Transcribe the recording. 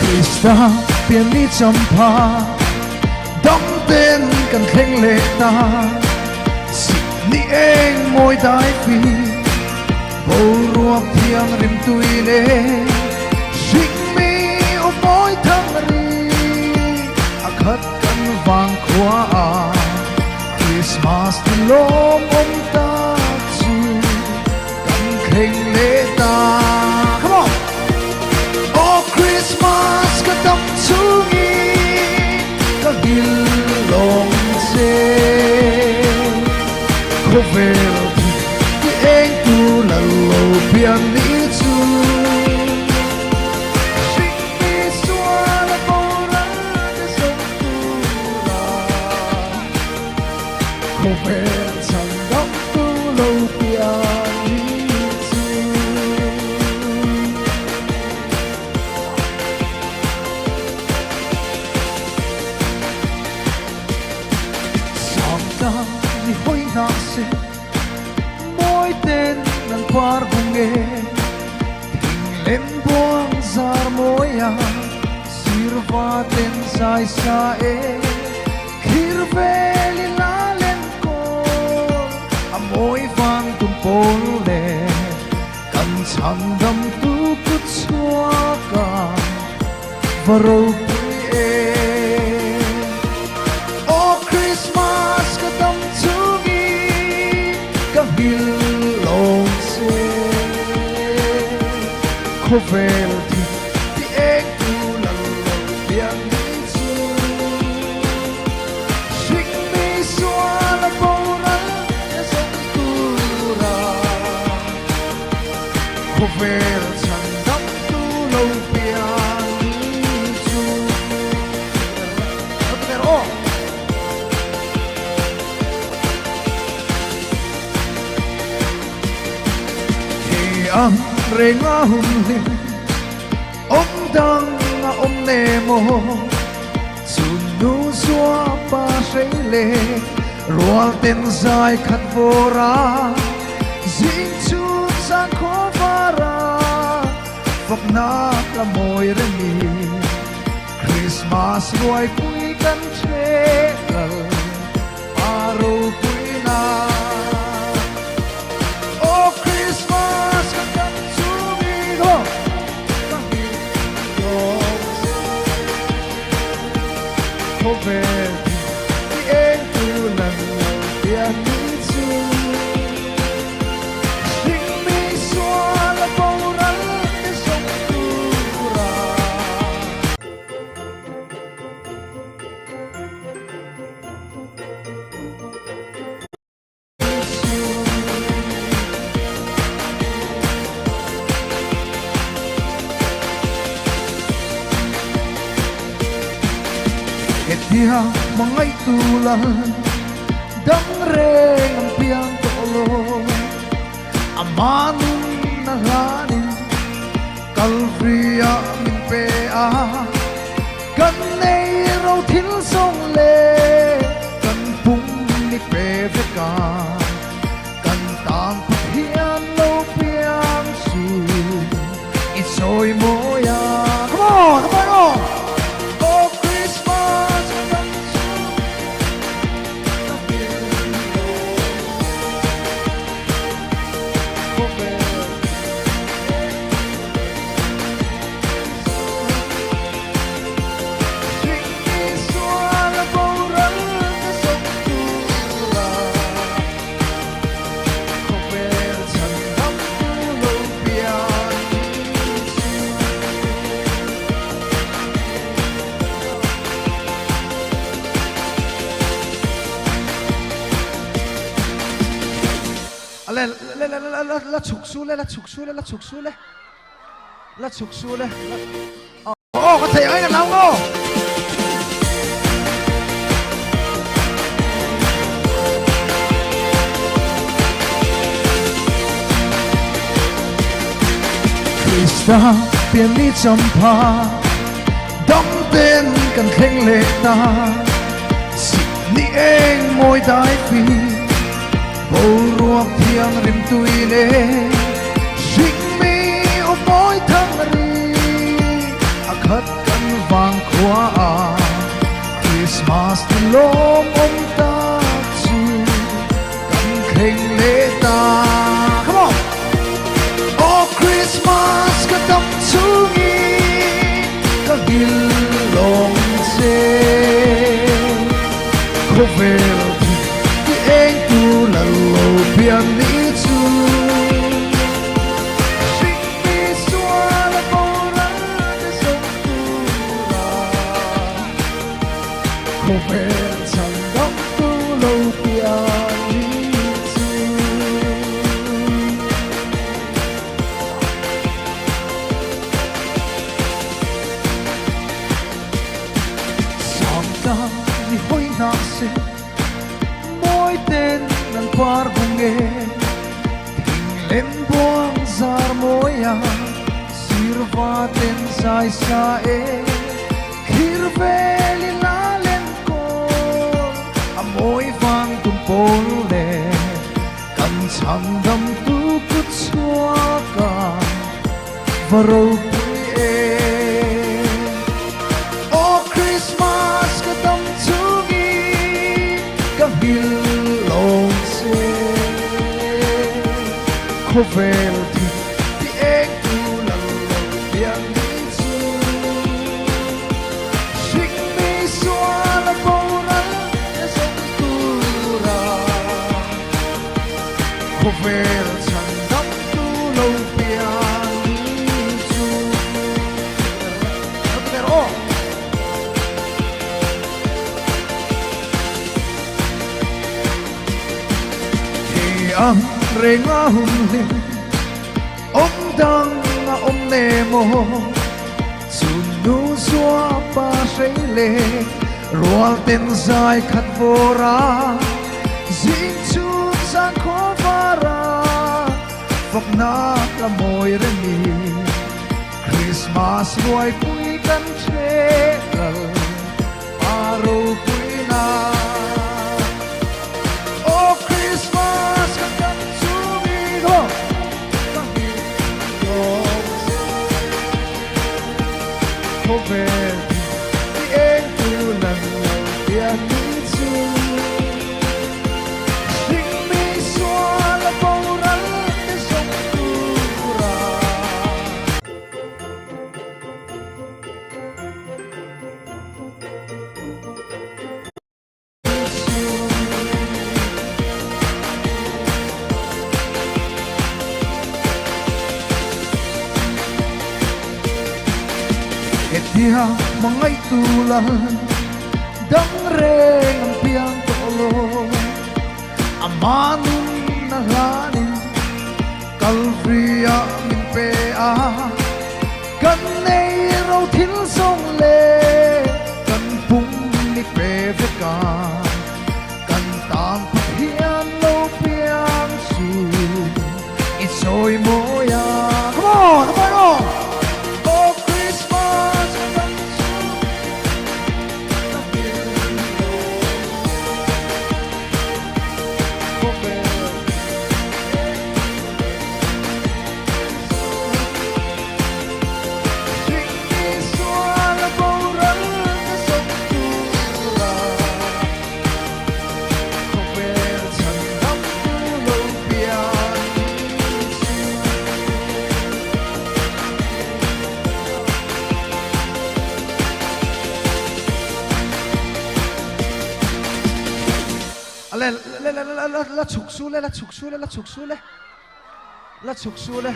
Kristaเปลี่ยนนี้จำพาดำเต้นกันเพลงเลตาสิ่งนี้เองมวยได้ฟีโบรวมเพียงริมตุยเล่สิ่งมีอุโมยทั้งรีอาคัดกันวางขวาคริสต์มาสที่ลมอมตาจูกันเพลงเลตา Come on Oh Christmas ก็ต้องชูงีก็กินลงเซโคเวลที่เองตูละโลเพียงนี้จูสิ่งมีส่วนละโบราณจะส่งตูราโคเวลฉันต้องตูโลเพียงนี้จูNi hoy nasi Moy tên ng kwarbunge Tinglen buang zar moya Sirva ten say sae Kirveli lalen ko Amoy vang tumpol le Kan chandam tu kutswaka Varo puye Oh Christmas ka tam tsugi ka hilong se Kovel ti ti ek tu lang yang ni chu Shik mi swa la bona ya song tu ra Kovel chan dam tu lo pian ni chu Pero ang renga humli om dang nga om nemo sunu swa pa shele roal ten zai khat vora zing chu sang kho vara vok na la moi re mi Christmas roi pui kan che aro pui na Oh Christmas Kovel ti eng tu lang yang ni chu Sing mi swa la boral te song tu ra Dia mangai tulan dang reng ang piang tolo amanun na lanin kalvria min pea kan nei rau thil song le kan pung ni pe veka kan tang hian lo piang su isoy moya come on la chuk su le oh có thể ấy là nào ngô Krista pen ni champa dam ten kan kheng le ta si ni eng moi dai fi Bồ ruộng thiêng rim tui lê Shik mi o môi thang ri A khát kan hoa Christmas thì lom ta chu cần khen lễ ta come on oh Christmas cái tâm chú nghi cái gil lòng xe có về thì anh tu là lâu biển đi chu không phải chẳng đắm tu lâu biển đi chu sáng ta đi hối nát sinh mỗi tên nàng qua vùng nghề thình lên buông zar mỗi à sirva tên dài xa e kirve lila lên cồn môi vang tum pol le cần chẳng đâm tu cút xóa cả và râu bụi e oh Christmas cái tâm chú nghi các hill lòng xe có về thì anh tu lần lần biển đi chu sinh mi xóa là bầu nắng để sống tu ra có về chẳng đắm tu lâu biển đi chu thì ang renga hùng ông đang ông nề mồ chun nu xóa ba say lệ rual tên dài khát vô ra dính chun sang khó vara vấp na là môi ra mi Christmas ngoài cuối căn chế gần aro cuối na oh Christmas căn căn chú mi go có về thì em tu lần đầu tiên đi chu sinh mi xóa là bầu rắn để sống tu ra Etia mangai tulan dang reng ang piang tolo amanun na lanin kalvria min pe a kan nei rau thil song le kan pung ni pe ve ka kan tang phian lo piang su isoy moya come on oh Christmas la chuk su le